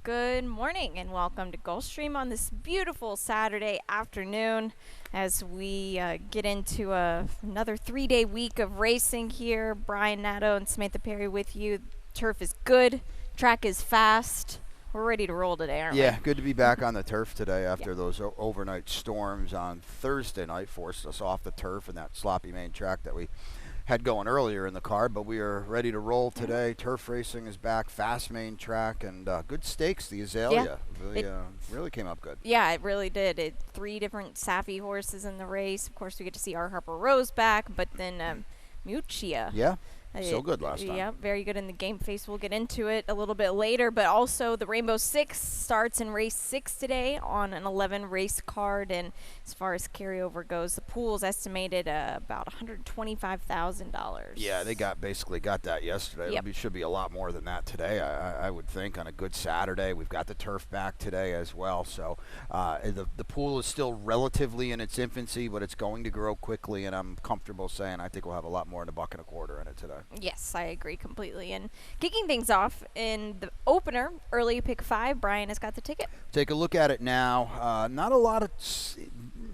Good morning and welcome to Gulfstream on this beautiful Saturday afternoon as we get into another 3-day week of racing here. Brian Nato and Samantha Perry with you. Turf is good. Track is fast. We're ready to roll today, aren't we? Yeah, good to be back on the turf today after those overnight storms on Thursday night forced us off the turf and that sloppy main track that we had going earlier in the card, but we are ready to roll today. Turf racing is back, fast main track, and good stakes. The Azalea really came up good. Yeah, it really did. 3 different Safi horses in the race. Of course, we get to see our Harper Rose back, but then Muccia. Yeah. So good last time. Yeah, very good in the game face. We'll get into it a little bit later, but also the Rainbow Six starts in race 6 today on an 11 race card, and as far as carryover goes, the pool's estimated about $125,000. Yeah, they basically got that yesterday. Yep. It should be a lot more than that today, I would think, on a good Saturday. We've got the turf back today as well, so the pool is still relatively in its infancy, but it's going to grow quickly, and I'm comfortable saying I think we'll have a lot more than $1.25 in it today. Yes, I agree completely. And kicking things off in the opener, early pick 5, Brian has got the ticket. Take a look at it now. Not a lot of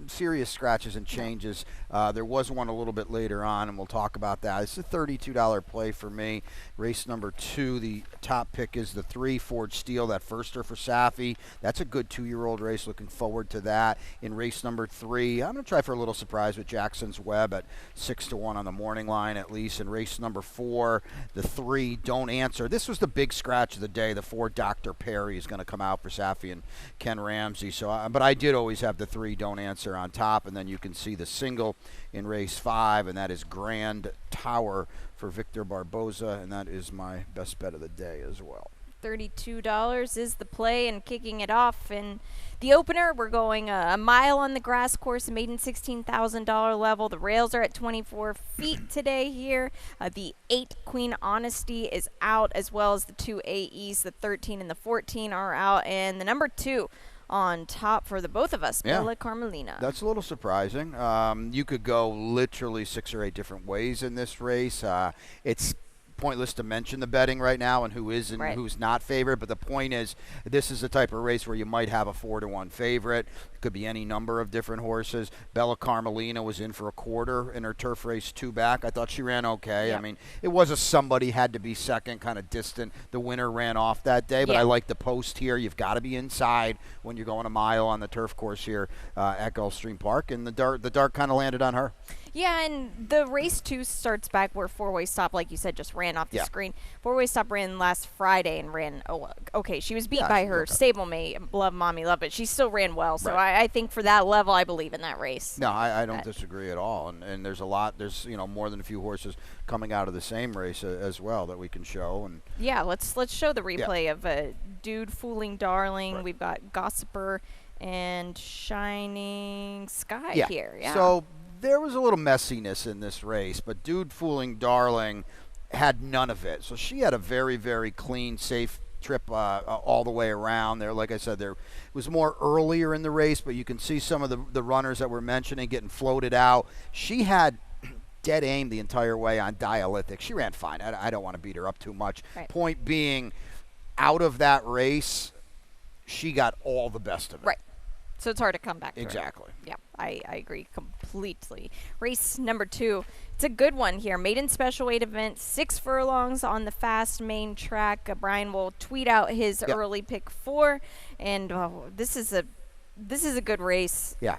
serious scratches and changes. There was one a little bit later on, and we'll talk about that. It's a $32 play for me. Race number 2, the top pick is the 3, Forge Steel, that firster for Safi. That's a good 2-year-old race. Looking forward to that. In race number 3, I'm going to try for a little surprise with Jackson's Web at 6-1 on the morning line at least. In race number 4, the 3, Don't Answer. This was the big scratch of the day. The 4, Dr. Perry is going to come out for Safi and Ken Ramsey. So, but I did always have the 3, Don't Answer on top, and then you can see the single in race 5, and that is Grand Tower for Victor Barboza, and that is my best bet of the day as well. $32 is the play, and kicking it off in the opener, we're going a mile on the grass course, maiden $16,000 level. The rails are at 24 feet today here. The 8 Queen Honesty is out, as well as the 2 AEs, the 13 and the 14 are out, and the number 2 on top for the both of us, Bella Carmelina. That's a little surprising. You could go literally 6 or 8 different ways in this race. It's pointless to mention the betting right now and who is and who's not favored, but the point is this is the type of race where you might have a 4-1 favorite. It could be any number of different horses. Bella Carmelina was in for a quarter in her turf race 2 back. I thought she ran okay. I mean, it was somebody had to be second, kind of distant. The winner ran off that day, but I like the post here. You've got to be inside when you're going a mile on the turf course here at Gulfstream Park, and the dart kind of landed on her. Yeah, and the race 2 starts back where Four-Way Stop, like you said, just ran off the screen. Four-Way Stop ran last Friday and ran, okay, she was beat by her stablemate, Love Mommy Love, but she still ran well. So I think for that level, I believe in that race. No, I don't disagree at all. And there's there's more than a few horses coming out of the same race as well that we can show. And yeah, let's show the replay of Dude Fooling Darling. We've got Gossiper and Shining Sky here. Yeah. So there was a little messiness in this race, but Dude Fooling Darling had none of it. So she had a very, very clean, safe trip all the way around there. Like I said, there was more earlier in the race, but you can see some of the runners that we're mentioning getting floated out. She had dead aim the entire way on Dialytic. She ran fine. I don't want to beat her up too much. Point being, out of that race, she got all the best of it. Right. So it's hard to come back to Exactly. her. Yeah, I agree completely. Race number 2, it's a good one here. Maiden special weight event, 6 furlongs on the fast main track. Brian will tweet out his early pick 4, and this is a good race. Yeah.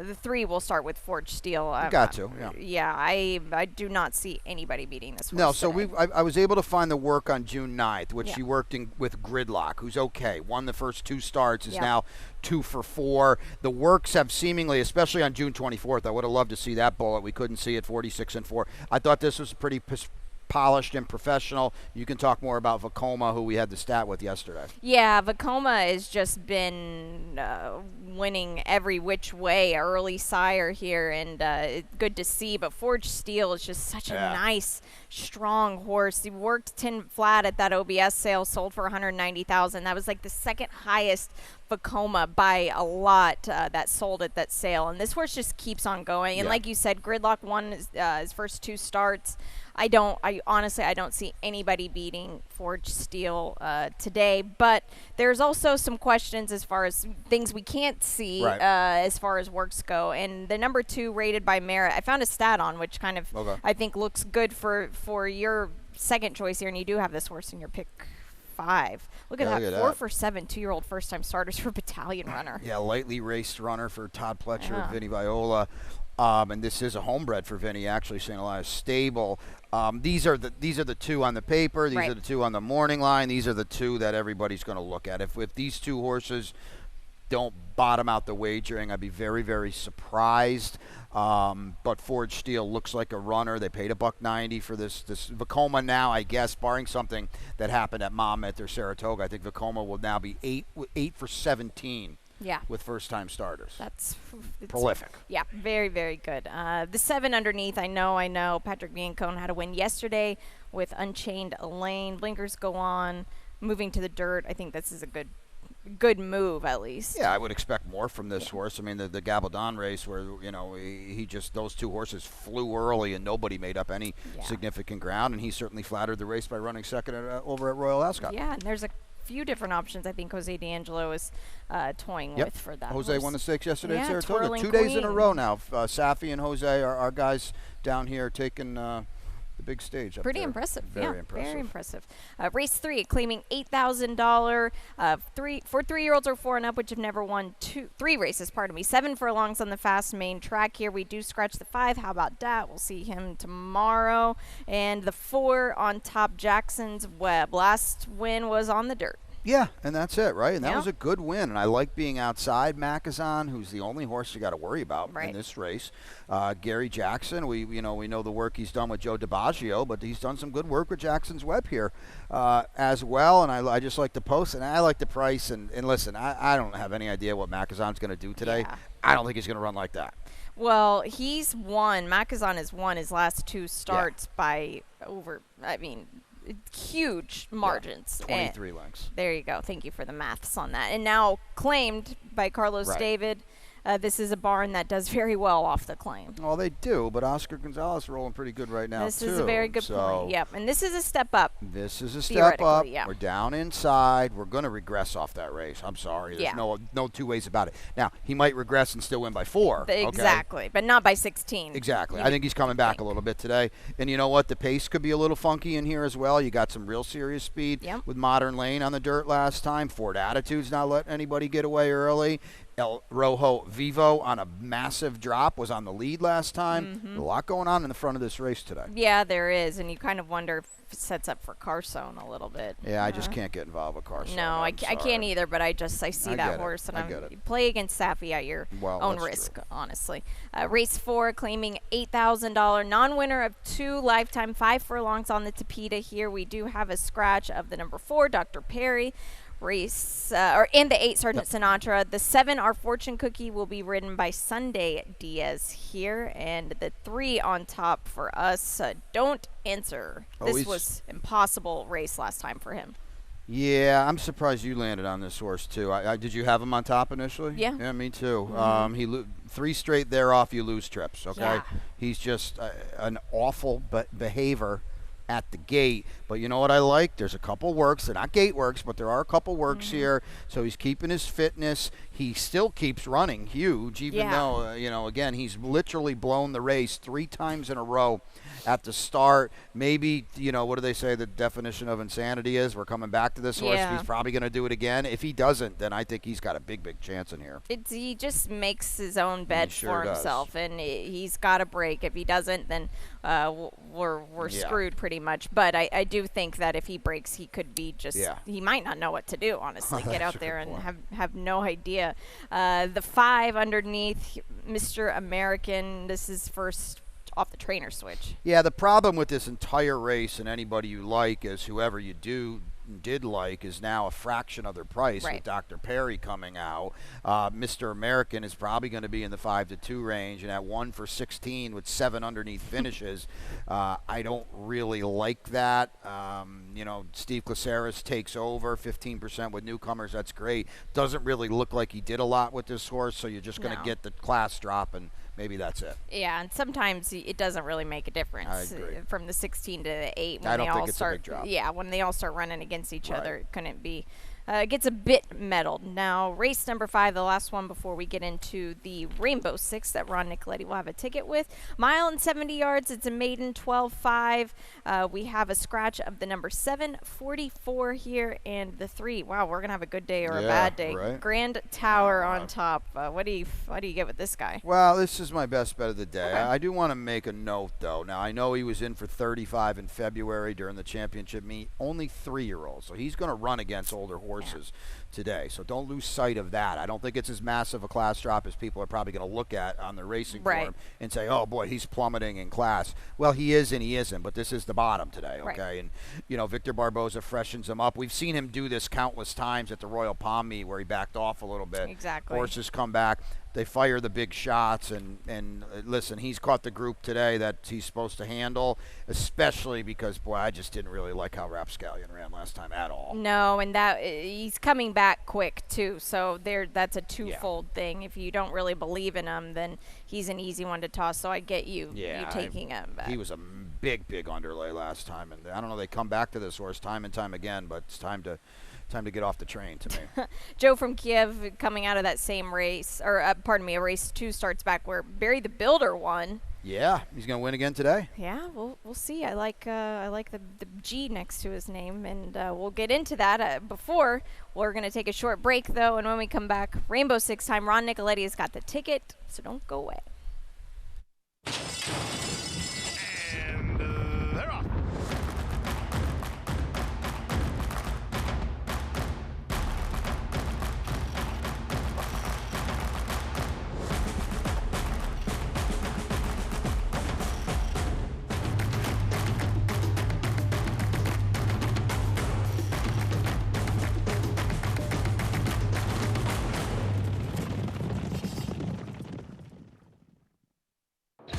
The 3 will start with Forge Steel. Got to, yeah. I do not see anybody beating this one. No, so I was able to find the work on June 9th, which she worked with Gridlock, who's okay. Won the first 2 starts, is now 2 for 4. The works have seemingly, especially on June 24th, I would have loved to see that bullet. We couldn't see it, 46-4. I thought this was pretty polished and professional. You can talk more about Vacoma, who we had the stat with yesterday. Yeah, Vacoma has just been winning every which way, early sire here, and good to see. But Forge Steel is just such a nice, strong horse. He worked 10 flat at that OBS sale, sold for $190,000. That was like the second highest Vacoma by a lot that sold at that sale, and this horse just keeps on going. And Yeah. like you said, Gridlock won his first 2 starts. I honestly don't see anybody beating Forge Steel today, but there's also some questions as far as things we can't see Right. as far as works go. And the number 2 rated by Merit, I found a stat on which kind of Okay. I think looks good for your second choice here, and you do have this horse in your pick 5. Look at Yeah, that, look at 4 that. for 7 2-year-old first-time starters for Battalion Runner. Yeah, lightly raced runner for Todd Pletcher Yeah. and Vinny Viola. And this is a homebred for Vinny, actually, St. Elias Stable. These are the 2 on the paper. These Right. are the 2 on the morning line. These are the 2 that everybody's going to look at. If these 2 horses don't bottom out the wagering, I'd be very, very surprised. But Forge Steel looks like a runner. They paid $1.90 for this Vacoma now, I guess, barring something that happened at Monmouth or Saratoga. I think Vacoma will now be 8 for 17 Yeah. with first-time starters. It's Prolific. Yeah, very, very good. The 7 underneath, I know. Patrick Biancone had a win yesterday with Unchained Elaine. Blinkers go on, moving to the dirt. I think this is a good move, at least. Yeah, I would expect more from this horse. I mean, the Gabaldon race where, he just, those 2 horses flew early and nobody made up any significant ground, and he certainly flattered the race by running second over at Royal Ascot. Yeah, and there's a few different options I think Jose D'Angelo is toying with for that Jose horse. won the stakes yesterday Yeah, at Saratoga. Twirling 2 days in a Queen. row now. Safi and Jose are our guys down here taking the big stage up Pretty there. impressive. Very impressive. Very impressive. Race 3, claiming $8,000 for 3-year-olds or 4 and up, which have never won 3 races. 7 furlongs on the fast main track here. We do scratch the 5. How about that? We'll see him tomorrow. And the 4 on top, Jackson's Web. Last win was on the dirt. Yeah, and that's it, right? And that Yeah. was a good win. And I like being outside Macazon, who's the only horse you got to worry about Right. in this race. Gary Jackson, we know the work he's done with Joe DiBaggio, but he's done some good work with Jackson's Web here as well. And I just like the post, and I like the price. And listen, I don't have any idea what Macazon's going to do today. Yeah. I don't think he's going to run like that. Well, Macazon has won his last 2 starts by huge margins. Yeah, And 23 lengths. there you go. Thank you for the maths on that. And now claimed by Carlos Right. David. This is a barn that does very well off the claim. Well, they do, but Oscar Gonzalez rolling pretty good right now, This too. is a very good point. Yep. And this is a step up. This is a step up. Theoretically, yeah. We're down inside. We're going to regress off that race. I'm sorry. There's Yeah. no 2 ways about it. Now, he might regress and still win by 4. okay? Exactly. But not by 16. Exactly. You I think he's coming back think. a little bit today. And you know what? The pace could be a little funky in here as well. You got some real serious speed Yep. with Modern Lane on the dirt last time. Ford Attitude's not letting anybody get away early. El Rojo Vivo on a massive drop was on the lead last time. Mm-hmm. A lot going on in the front of this race today. Yeah, there is. And you kind of wonder if it sets up for Carson a little bit. Yeah, I just can't get involved with Carson. No, I I'm can't sorry. either, but I see I that get it. horse, and I get it. you play against Safi at your Well, own that's risk, true. honestly. Race 4, claiming $8,000, non-winner of 2 lifetime 5 furlongs on the Tapeta here. We do have a scratch of the number 4, Dr. Perry. Race and the 8 Sergeant Sinatra. The 7 Our Fortune Cookie will be ridden by Sunday Diaz here, and the 3 on top for us. Don't answer. Oh, This he's- was impossible race last time for him. Yeah, I'm surprised you landed on this horse too. Did you have him on top initially? Yeah. Yeah, me too. Mhm. He 3 straight there off, you lose trips. Okay, Yeah. he's just an awful behavior at the gate. But you know what I like? There's a couple works. They're not gate works, but there are a couple works here. So he's keeping his fitness. He still keeps running huge, even though, again, he's literally blown the race 3 times in a row at the start. Maybe, what do they say the definition of insanity is? We're coming back to this horse. Yeah. He's probably going to do it again. If he doesn't, then I think he's got a big, big chance in here. He just makes his own bed sure for does. himself, and he's got a break. If he doesn't, then we're Yeah. screwed pretty much. But I do think that if he breaks, he could be he might not know what to do, honestly. Get That's out a there good and point. have no idea. The 5 underneath, Mr. American. This is first off the trainer switch. Yeah, the problem with this entire race and anybody you like is whoever you do did like is now a fraction of their price Right. with Dr. Perry coming out. Mr. American is probably going to be in the 5-2 range, and at 1 for 16 with 7 underneath finishes. I don't really like that. Steve Caceres takes over 15% with newcomers. That's great. Doesn't really look like he did a lot with this horse, so you're just going to get the class drop, and maybe that's it. Yeah, and sometimes it doesn't really make a difference I agree. from the 16 to the 8 when I don't they think all it's a start. big drop. Yeah, when they all start running against each Right. other, it couldn't be. It gets a bit muddled. Now, race number 5, the last one before we get into the Rainbow 6 that Ron Nicoletti will have a ticket with. Mile and 70 yards. It's a maiden 12-5. We have a scratch of the number 744 here and the 3. Wow, we're gonna have a good day or a bad day. Right. Grand Tower on top. What do you get with this guy? Well, this is my best bet of the day. Okay. I do want to make a note, though. Now, I know he was in for 35 in February during the championship meet. Only 3-year-olds, so he's going to run against older horses today. So don't lose sight of that. I don't think it's as massive a class drop as people are probably going to look at on the racing form and say, oh, boy, he's plummeting in class. Well, he is and he isn't, but this is the bottom today, okay? Right. And, Victor Barboza freshens him up. We've seen him do this countless times at the Royal Palm meet where he backed off a little bit. Exactly. Horses come back. They fire the big shots, and listen, he's caught the group today that he's supposed to handle, especially because, boy, I just didn't really like how Rapscallion ran last time at all. No, and that he's coming back quick too. So that's a twofold thing. If you don't really believe in him, then he's an easy one to toss. So I get you taking him back. He was a big underlay last time, and I don't know, they come back to this horse time and time again, but it's time to get off the train to me. Joe from Kiev coming out of that same race, or a race 2 starts back where Barry the Builder won. Yeah, he's going to win again today. Yeah, we'll see. I like the G next to his name, and we'll get into that. Before we're going to take a short break though, and when we come back, Rainbow 6 time. Ron Nicoletti has got the ticket, so don't go away. And they're off.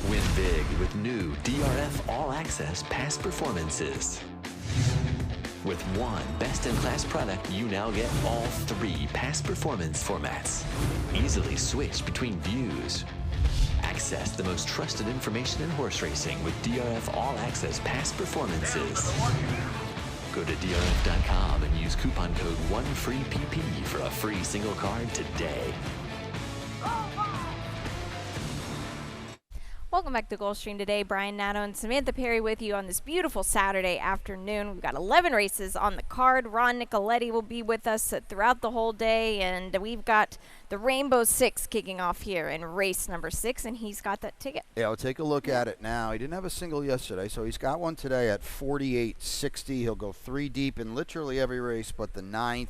Win big with new DRF All Access Past Performances. With one best-in-class product, you now get all 3 past performance formats. Easily switch between views. Access the most trusted information in horse racing with DRF All Access Past Performances. Go to DRF.com and use coupon code 1FREEPP for a free single card today. Welcome back to Gulfstream today. Brian Nato and Samantha Perry with you on this beautiful Saturday afternoon. We've got 11 races on the card. Ron Nicoletti will be with us throughout the whole day, and we've got the Rainbow 6 kicking off here in race number 6, and he's got that ticket. Yeah, we'll take a look at it now. He didn't have a single yesterday, so he's got one today at 48.60. He'll go 3 deep in literally every race but the 9th.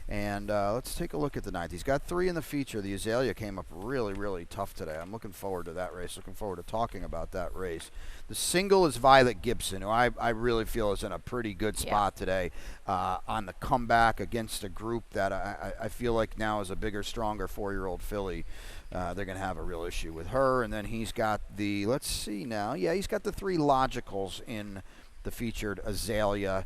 And let's take a look at the 9th. He's got 3 in the feature. The Azalea came up really tough today. I'm looking forward to that race. Looking forward to talking about that race. The single is Violet Gibson, who I really feel is in a pretty good spot today on the comeback against a group that I feel like now is a bigger, stronger 4-year-old filly. They're going to have a real issue with her. And then he's got the, let's see now. Yeah, he's got the 3 logicals in the featured Azalea.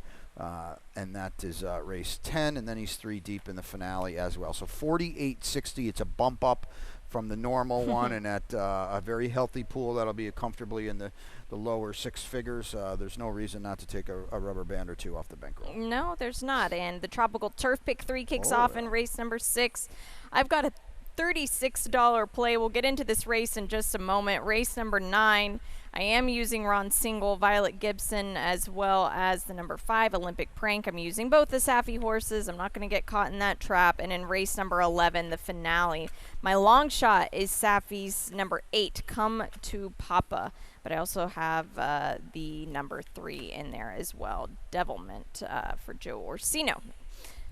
And that is race 10, and then he's 3 deep in the finale as well. So 48.60, it's a bump up from the normal one, and at a very healthy pool that'll be comfortably in the lower 6 figures. There's no reason not to take a rubber band or 2 off the bankroll. No, there's not. And the Tropical Turf Pick 3 kicks off in race number 6. I've got a $36 play. We'll get into this race in just a moment. Race number 9. I am using Ron's single, Violet Gibson, as well as the number 5, Olympic Prank. I'm using both the Safi horses. I'm not going to get caught in that trap. And in race number 11, the finale, my long shot is Safi's number 8, Come to Papa. But I also have the number 3 in there as well, Devilment for Joe Orsino.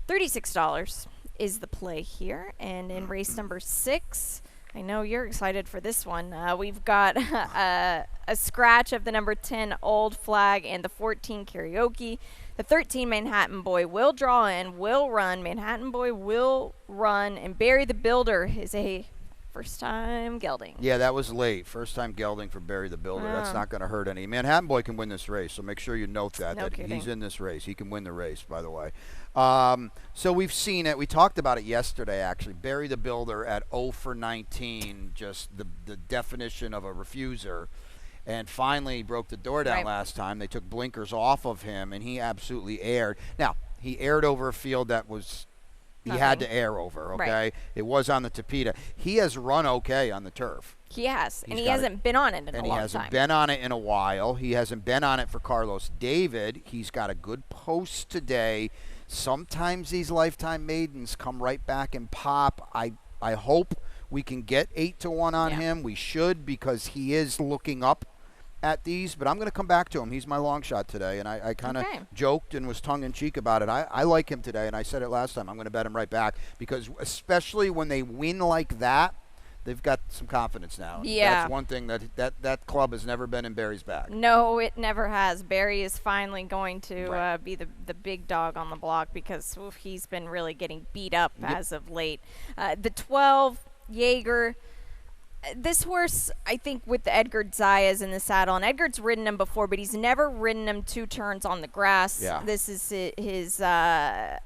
$36 is the play here. And in race number 6, I know you're excited for this one. We've got a scratch of the number 10 Old Flag and the 14 Karaoke. The 13 Manhattan Boy will draw in, will run. Manhattan Boy will run, and Barry the Builder is a first-time gelding. Yeah, that was late. First time gelding for Barry the Builder. That's not going to hurt any. Manhattan Boy can win this race, so make sure you note that. No that kidding. he's in this race. He can win the race, by the way. So we've seen it. We talked about it yesterday, actually. Barry the Builder at 0 for 19, just the definition of a refuser. And finally, he broke the door down last time. They took blinkers off of him, and he absolutely aired. Now, he aired over a field that was he had to air over, okay? Right. It was on the Tapeta. He has run okay on the turf. He has, and He's he got hasn't been on it in a long time. And he hasn't been on it in a while. He hasn't been on it for Carlos David. He's got a good post today. Sometimes these Lifetime Maidens come right back and pop. I hope we can get 8-1 on him. We should, because he is looking up at these, but I'm going to come back to him. He's my long shot today, and I kind of joked and was tongue-in-cheek about it. I like him today, and I said it last time. I'm going to bet him right back, because especially when they win like that, they've got some confidence now. Yeah. That's one thing that club has never been in Barry's back. No, it never has. Barry is finally going to be the big dog on the block, because he's been really getting beat up as of late. The 12, Jaeger. This horse, I think, with the Edgar Zayas in the saddle, and Edgar's ridden him before, but he's never ridden him 2 turns on the grass. Yeah. This is his a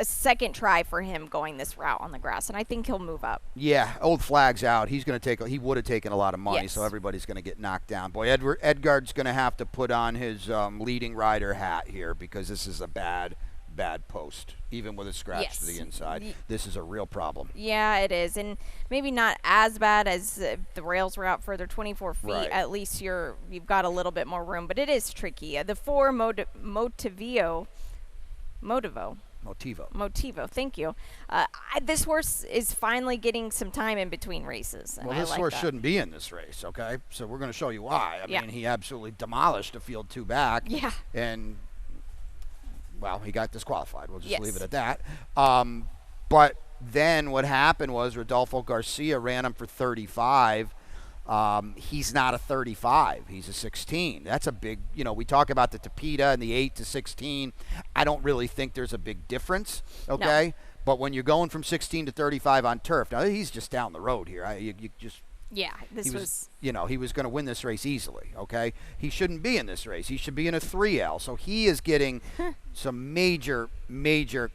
second try for him going this route on the grass, and I think he'll move up. Yeah, Old Flag's out. He's going to take. He would have taken a lot of money, Yes. so everybody's going to get knocked down. Boy, Edgard's going to have to put on his leading rider hat here, because this is a bad post, even with a scratch to the inside. This is a real problem. Yeah, it is, and maybe not as bad as the rails were out further, 24 feet. Right. At least you've got a little bit more room, but it is tricky. The 4 Motivo. Thank you. This horse is finally getting some time in between races. And Well, I this like horse that. shouldn't be in this race, okay? So we're going to show you why. I Yeah. mean, he absolutely demolished a field 2 back. Yeah. And, well, he got disqualified. We'll just Yes. leave it at that. But then what happened was Rodolfo Garcia ran him for 35. He's not a 35. He's a 16. That's a big, we talk about the Tapeta and the 8 to 16. I don't really think there's a big difference, okay? No. But when you're going from 16 to 35 on turf, now he's just down the road here. Yeah, He was going to win this race easily, okay? He shouldn't be in this race. He should be in a 3L. So he is getting some major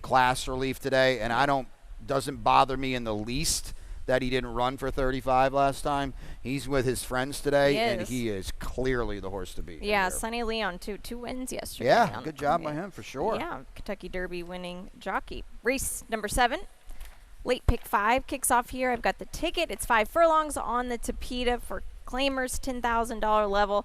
class relief today, and doesn't bother me in the least that he didn't run for 35 last time. He's with his friends today, and he is clearly the horse to beat. Yeah, Sonny Leon, 2 wins yesterday. Yeah, good job by him for sure. Yeah, Kentucky Derby winning jockey. Race number 7. Late pick 5 kicks off here. I've got the ticket. It's 5 furlongs on the Tapeta for claimers, $10,000 level.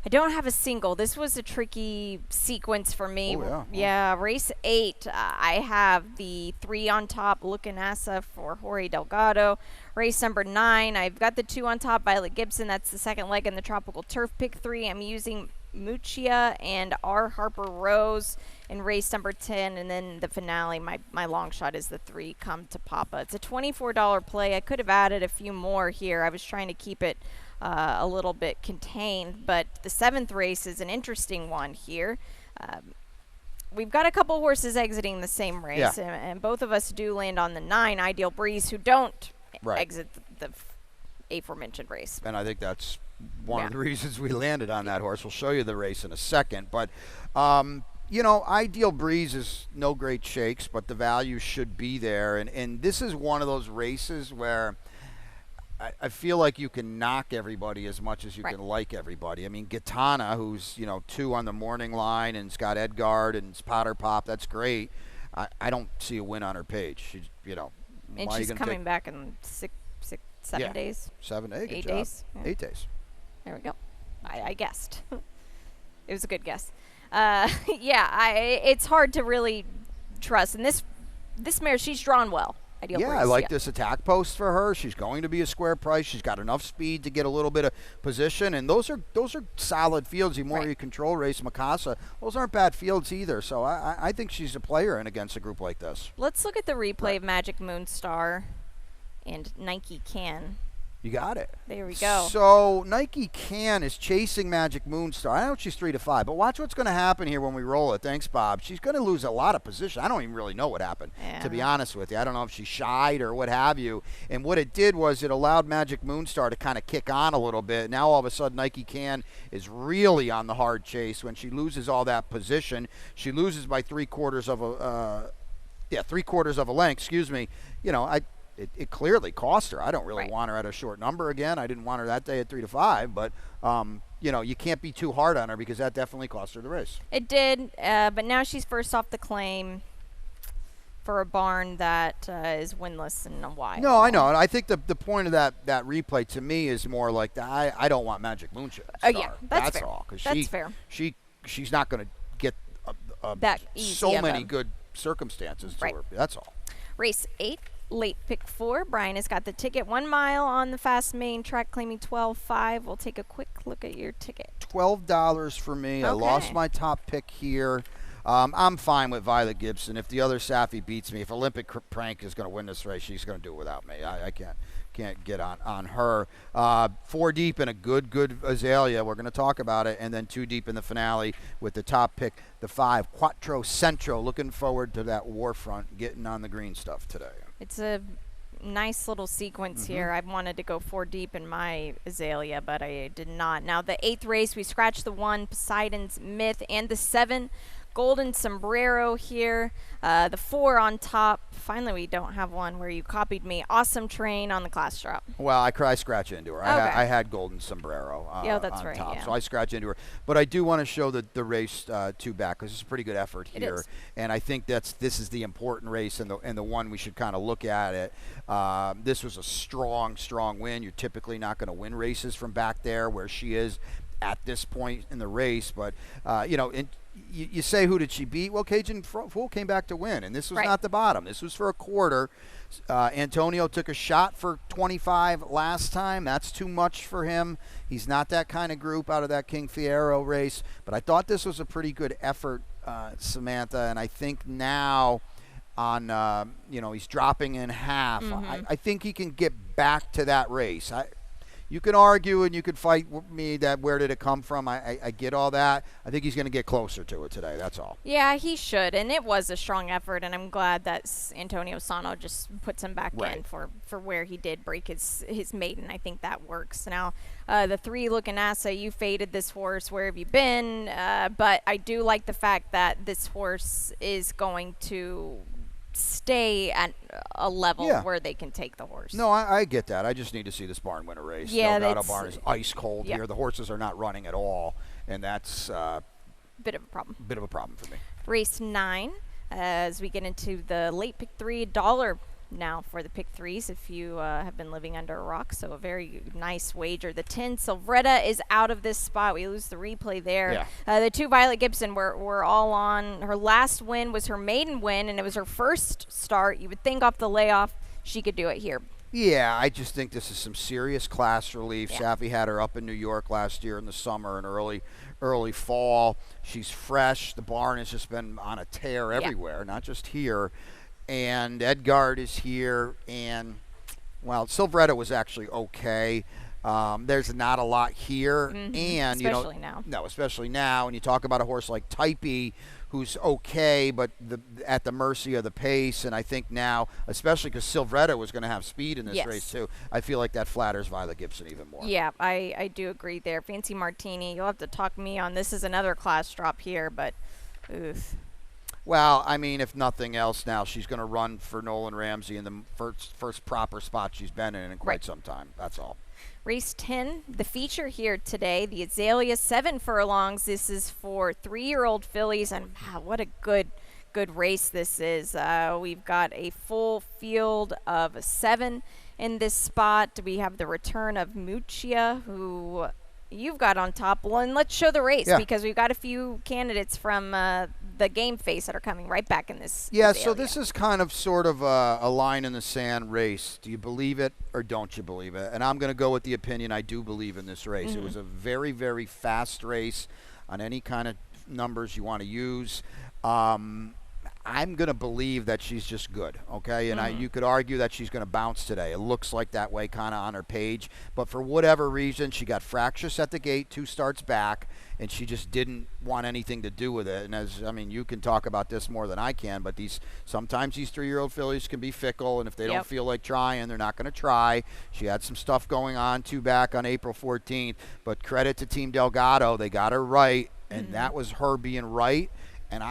I don't have a single. This was a tricky sequence for me. Oh, yeah. Yeah, race 8. I have the 3 on top, Lucanasa for Jorge Delgado. Race number 9. I've got the 2 on top, Violet Gibson. That's the second leg in the Tropical Turf. Pick 3. I'm using Muccia and R. Harper Rose in race number 10, and then the finale, my long shot is the 3, Come to Papa. It's a $24 play. I could have added a few more here. I was trying to keep it a little bit contained, but the 7th race is an interesting one here. We've got a couple horses exiting the same race, and both of us do land on the 9, Ideal Breeze, who don't exit the aforementioned race. And I think that's one of the reasons we landed on that horse. We'll show you the race in a second. But, Ideal Breeze is no great shakes, but the value should be there. And this is one of those races where I feel like you can knock everybody as much as you can like everybody. I mean, Gitana, who's, 2 on the morning line, and Scott Edgard and Potter Pop, that's great. I don't see a win on her page. She's, And she's coming back in 7 days. 7 days. 8 days. Yeah. 8 days. There we go. I guessed. It was a good guess. It's hard to really trust. And this mare, she's drawn well. Ideal Breeze, I like this attack post for her. She's going to be a square price. She's got enough speed to get a little bit of position, and those are solid fields. Memorial Control Race, Mikasa, those aren't bad fields either. So I think she's a player in against a group like this. Let's look at the replay of Magic Moonstar and Nike Can. You got it. There we go. So Nike Can is chasing Magic Moonstar. I know she's 3-5, but watch what's going to happen here when we roll it. Thanks, Bob. She's going to lose a lot of position. I don't even really know what happened, to be honest with you. I don't know if she shied or what have you. And what it did was it allowed Magic Moonstar to kind of kick on a little bit. Now all of a sudden Nike Can is really on the hard chase. When she loses all that position, she loses by 3/4 of a length. Excuse me. You know, It clearly cost her. I don't really want her at a short number again. I didn't want her that day at 3-5, but you know, you can't be too hard on her because that definitely cost her the race. It did, but now she's first off the claim for a barn that is winless in a while. No, I know. And I think the point of that replay to me is more like that. I don't want Magic Moonshine. Yeah, that's fair. all. Because that's fair. She's not going to get that easy so many good circumstances to her. That's all. Race 8. Late pick 4. Brian has got the ticket. 1 mile on the fast main track, claiming 12.5. We'll take a quick look at your ticket. $12 for me. Okay. I lost my top pick here. I'm fine with Violet Gibson. If the other Safi beats me, if Olympic Prank is going to win this race, she's going to do it without me. I can't get on her. 4 deep in a good Azalea. We're going to talk about it. And then 2 deep in the finale with the top pick, the 5, Quattro Centro. Looking forward to that Warfront getting on the green stuff today. It's a nice little sequence here. I wanted to go 4 deep in my Azalea, but I did not. Now, the 8th race, we scratched the 1, Poseidon's Myth, and the 7, Golden Sombrero here. The 4 on top. Finally, we don't have one where you copied me. Awesome Train on the class drop. Well, I scratch into her. Okay. I had Golden Sombrero that's on right, top, yeah. so I scratch into her. But I do want to show the race 2 back because it's a pretty good effort here. It is. And I think this is the important race and the one we should kind of look at it. This was a strong win. You're typically not going to win races from back there where she is at this point in the race. But, you know, you say, who did she beat? Well, Cajun Fool came back to win, and this was not the bottom. This was for a quarter. Antonio took a shot for 25 last time. That's too much for him. He's not that kind of group out of that King Fierro race. But I thought this was a pretty good effort, Samantha, and I think now on, you know, he's dropping in half. I think he can get back to that race. You can argue and you could fight with me that where did it come from. I get all that. I think he's going to get closer to it today. That's all. Yeah, he should. And it was a strong effort, and I'm glad that Antonio Sano just puts him back in for where he did break his maiden. I think that works. Now, the 3 Lucanasa, you faded this horse. Where have you been? But I do like the fact that this horse is going to stay at a level where they can take the horse. No, I get that. I just need to see this barn win a race. Yeah, Delgado barn is ice cold here. The horses are not running at all, and that's bit of a problem. Bit of a problem for me. Race 9, as we get into the late pick 3, $1 now for the pick 3s if you have been living under a rock. So a very nice wager. The 10 Silvretta is out of this spot. We lose the replay there. The 2 Violet Gibson were all on. Her last win was her maiden win, and it was her first start. You would think off the layoff she could do it here. Yeah, I just think this is some serious class relief. Safi had her up in New York last year in the summer and early fall. She's fresh. The barn has just been on a tear everywhere, not just here. And Edgard is here, and, well, Silvretta was actually okay. There's not a lot here. And, especially now. No, especially now. And you talk about a horse like Typee, who's okay, but at the mercy of the pace. And I think now, especially because Silvretta was going to have speed in this race, too, I feel like that flatters Violet Gibson even more. Yeah, I do agree there. Fancy Martini, you'll have to talk me on this. Is another class drop here, but, oof. Well, I mean, if nothing else now, she's going to run for Nolan Ramsey in the first proper spot she's been in quite some time. That's all. Race 10, the feature here today, the Azalea 7 furlongs. This is for 3-year-old fillies, and wow, what a good race this is. We've got a full field of 7 in this spot. We have the return of Muccia, who you've got on top. Well, and let's show the race because we've got a few candidates from the game face that are coming right back in this. So this is kind of sort of a line in the sand race. Do you believe it or don't you believe it? And I'm going to go with the opinion I do believe in this race. It was a very, very fast race on any kind of numbers you want to use. I'm going to believe that she's just good, okay? And you could argue that she's going to bounce today. It looks like that way kind of on her page. But for whatever reason, she got fractious at the gate, 2 starts back, and she just didn't want anything to do with it. And you can talk about this more than I can, but sometimes these 3-year-old fillies can be fickle, and if they don't feel like trying, they're not going to try. She had some stuff going on, 2 back on April 14th. But credit to Team Delgado. They got her right, and that was her being right. And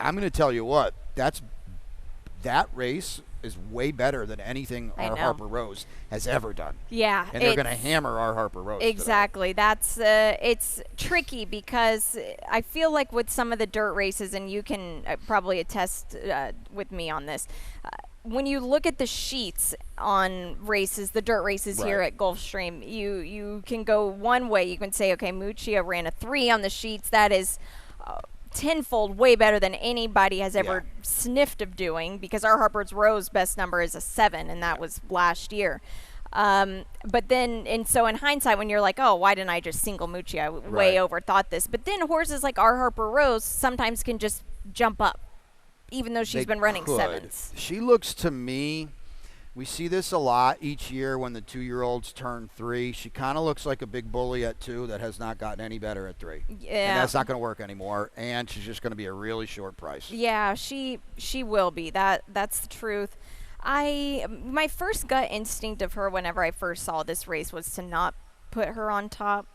I'm going to tell you what, that race is way better than anything our Harper Rose has ever done. Yeah. And they're going to hammer our Harper Rose Exactly. today. That's it's tricky because I feel like with some of the dirt races, and you can probably attest with me on this, when you look at the sheets on races, the dirt races here at Gulfstream, you can go one way. You can say, okay, Muccia ran a 3 on the sheets. That is tenfold way better than anybody has ever sniffed of doing, because our Harper's Rose best number is a 7, and that was last year. But then, and so in hindsight, when you're like, oh, why didn't I just single Mucci? I way overthought this. But then horses like our Harper Rose sometimes can just jump up, even though she's been running 7s. She looks to me, we see this a lot each year when the 2-year-olds turn 3. She kind of looks like a big bully at 2 that has not gotten any better at 3. Yeah. And that's not going to work anymore, and she's just going to be a really short price. Yeah, she will be. That's the truth. My first gut instinct of her whenever I first saw this race was to not put her on top.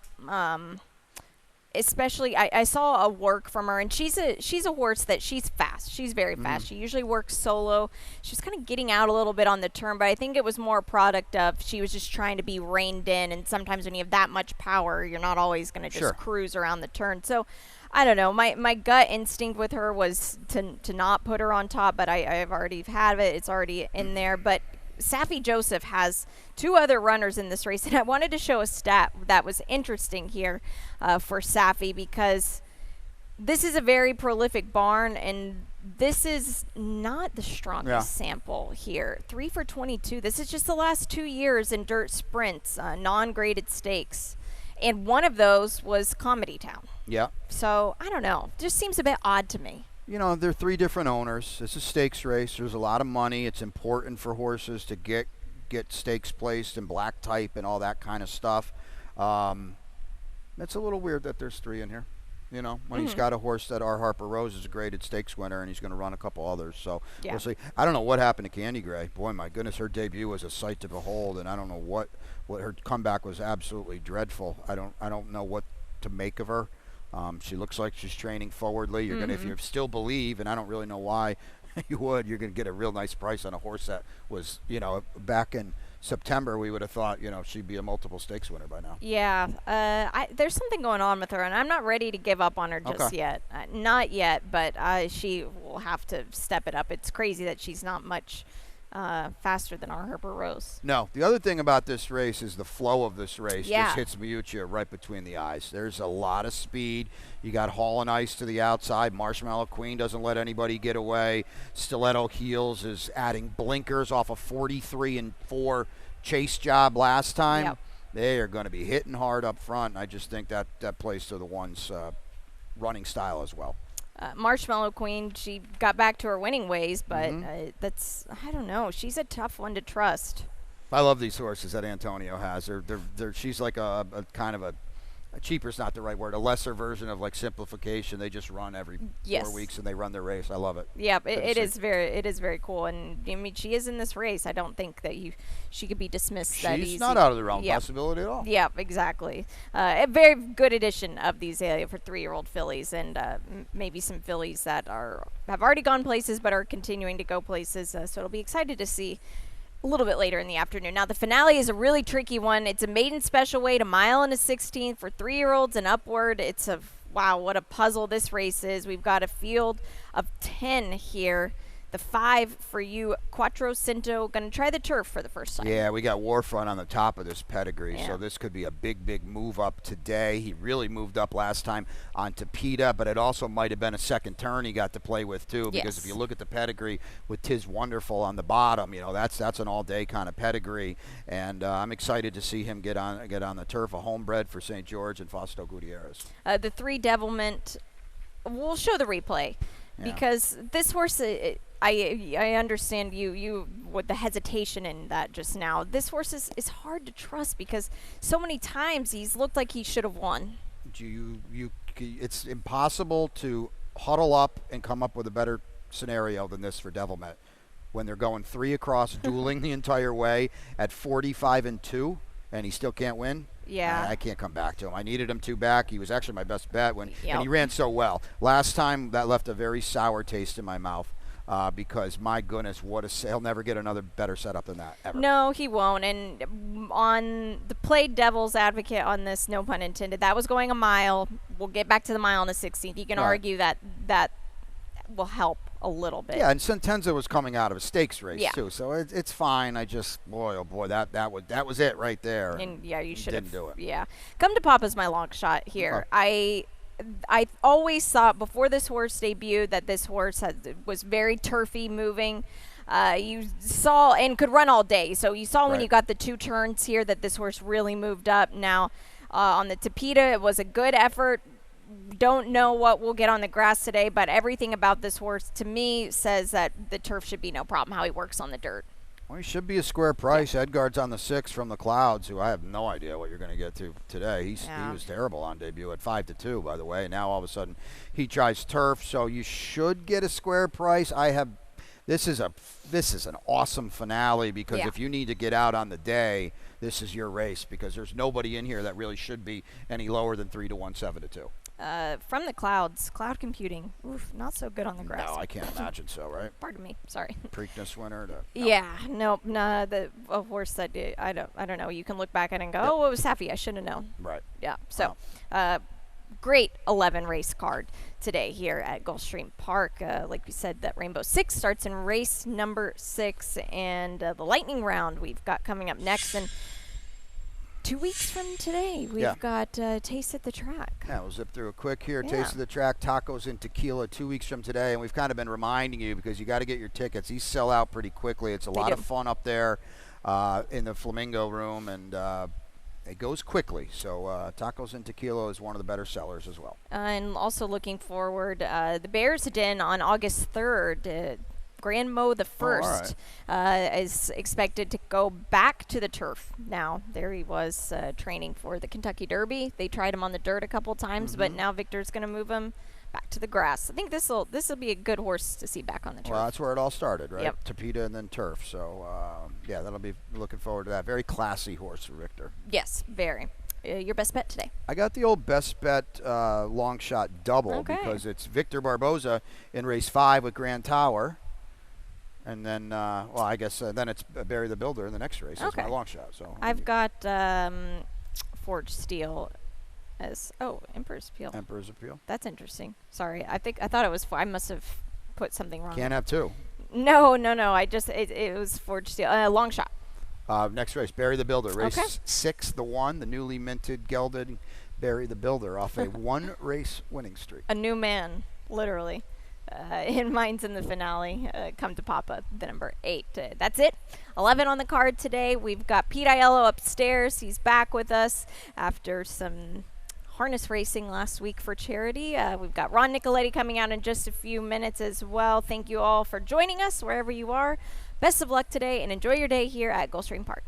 Especially, I saw a work from her, and she's a horse that she's fast. She's very fast. She usually works solo. She was kind of getting out a little bit on the turn, but I think it was more a product of she was just trying to be reined in, and sometimes when you have that much power, you're not always going to just cruise around the turn. So, I don't know. My gut instinct with her was to not put her on top, but I've already had it. It's already in there. But Saffie Joseph has 2 other runners in this race, and I wanted to show a stat that was interesting here for Saffie, because this is a very prolific barn, and this is not the strongest sample here. 3 for 22. This is just the last 2 years in dirt sprints, non-graded stakes, and one of those was Comedy Town. Yeah. So, I don't know. Just seems a bit odd to me. You know, there are 3 different owners. It's a stakes race. There's a lot of money. It's important for horses to get stakes placed and black type and all that kind of stuff. It's a little weird that there's 3 in here. You know, when he's got a horse that our Harper Rose is a graded stakes winner, and he's going to run a couple others. So we'll see. I don't know what happened to Candy Gray. Boy, my goodness, her debut was a sight to behold, and I don't know what her comeback was absolutely dreadful. I don't know what to make of her. She looks like she's training forwardly. You're gonna, if you still believe, and I don't really know why you would, you're gonna get a real nice price on a horse that was, back in September we would have thought, she'd be a multiple stakes winner by now. Yeah, there's something going on with her, and I'm not ready to give up on her just yet. Not yet, but she will have to step it up. It's crazy that she's not much faster than our Harper Rose. No, the other thing about this race is the flow of this race just hits Miuccia right between the eyes. There's a lot of speed. You got Hall and Ice to the outside. Marshmallow Queen doesn't let anybody get away. Stiletto Heels is adding blinkers off a 43 and 4 chase job last time. Yep. They are going to be hitting hard up front, and I just think that plays to the one's running style as well. Marshmallow Queen, she got back to her winning ways, but I don't know. She's a tough one to trust. I love these horses that Antonio has. She's like a kind of a cheaper's not the right word, a lesser version of like simplification. They just run every 4 weeks and they run their race. I love it. Yeah, it is very cool. And I mean, she is in this race. I don't think that she could be dismissed that easy. She's not out of the realm of possibility at all. Yeah, exactly. A very good addition of these for 3-year-old fillies, and maybe some fillies that have already gone places but are continuing to go places. So it'll be excited to see a little bit later in the afternoon. Now, the finale is a really tricky one. It's a maiden special weight, 1 mile and a 16th for 3-year-olds and upward. It's wow, what a puzzle this race is. We've got a field of 10 here. The 5 for you, Quattro Cinto, going to try the turf for the first time. Yeah, we got Warfront on the top of this pedigree, Yeah. so this could be a big move up today. He really moved up last time on Tapeta, but it also might have been a second turn he got to play with too, because Yes. if you look at the pedigree with Tis Wonderful on the bottom, that's an all-day kind of pedigree, and I'm excited to see him get on the turf, a homebred for St. George and Fausto Gutierrez. The 3 Devilment, we'll show the replay. because this horse, I understand you with the hesitation in that just now. This horse is hard to trust because so many times he's looked like he should have won. It's impossible to huddle up and come up with a better scenario than this for Devilmet when they're going 3 across, dueling the entire way at 45-2, and he still can't win. Yeah. I can't come back to him. I needed him 2 back. He was actually my best bet and Yep. he ran so well. Last time that left a very sour taste in my mouth because my goodness, he'll never get another better setup than that ever. No, he won't. And on the play devil's advocate on this, no pun intended, that was going a mile. We'll get back to the mile on the 16th. You can argue that will help a little bit. Yeah, and Sentenza was coming out of a stakes race too, so it's fine. I just, boy, oh boy, that was it right there. And yeah, you should didn't do it. Yeah, Come to Papa's my long shot here. Okay. I always thought before this horse debuted that this horse was very turfy moving. You saw and could run all day. So you saw when you got the 2 turns here that this horse really moved up. Now on the Tapeta, it was a good effort. Don't know what we'll get on the grass today, but everything about this horse to me says that the turf should be no problem, how he works on the dirt. Well, he should be a square price. Edgard's on the 6 from the Clouds, who I have no idea what you're going to get to today. He was terrible on debut at 5-2, by the way. Now all of a sudden he tries turf, so you should get a square price. This is an awesome finale because if you need to get out on the day, this is your race because there's nobody in here that really should be any lower than 3-1, 7-2. From the Clouds, Cloud Computing. Oof, not so good on the grass. No, I can't imagine so, right? Pardon me. Sorry. Preakness winner. No. Yeah, nope. Nah, a horse that I don't know. You can look back at it and go, oh, it was Safi. I should have known. Right. Yeah. So, great 11 race card today here at Gulfstream Park. Like we said, that Rainbow 6 starts in race number 6, and the lightning round we've got coming up next. And 2 weeks from today, we've got Taste at the Track. Yeah, we'll zip through it quick here. Taste of the Track, tacos and tequila 2 weeks from today. And we've kind of been reminding you because you got to get your tickets. These sell out pretty quickly. It's a lot of fun up there in the Flamingo Room, and it goes quickly. So tacos and tequila is one of the better sellers as well. And also looking forward, the Bears Den on August 3rd. Grand Mo the First is expected to go back to the turf now. There he was training for the Kentucky Derby. They tried him on the dirt a couple times, but now Victor's going to move him back to the grass. I think this will be a good horse to see back on the turf. Well, that's where it all started, right? Yep. Tapeta and then turf. So, yeah, that'll be looking forward to that. Very classy horse for Victor. Yes, very. Your best bet today? I got the old best bet long shot double because it's Victor Barboza in race 5 with Grand Tower. And then, well, I guess then it's Barry the Builder in the next race. That's my long shot. So I've got Forged Steel as Emperor's Appeal. Emperor's Appeal. That's interesting. Sorry, I thought it was. I must have put something wrong. Can't have 2. No. I just it was Forged Steel. Long shot. Next race, Barry the Builder. Race 6, the newly minted gelded Barry the Builder off a 1-race winning streak. A new man, literally. In Minds in the finale, Come to Papa, the number 8. That's it. 11 on the card today. We've got Pete Aiello upstairs. He's back with us after some harness racing last week for charity. We've got Ron Nicoletti coming out in just a few minutes as well. Thank you all for joining us wherever you are. Best of luck today and enjoy your day here at Gulfstream Park.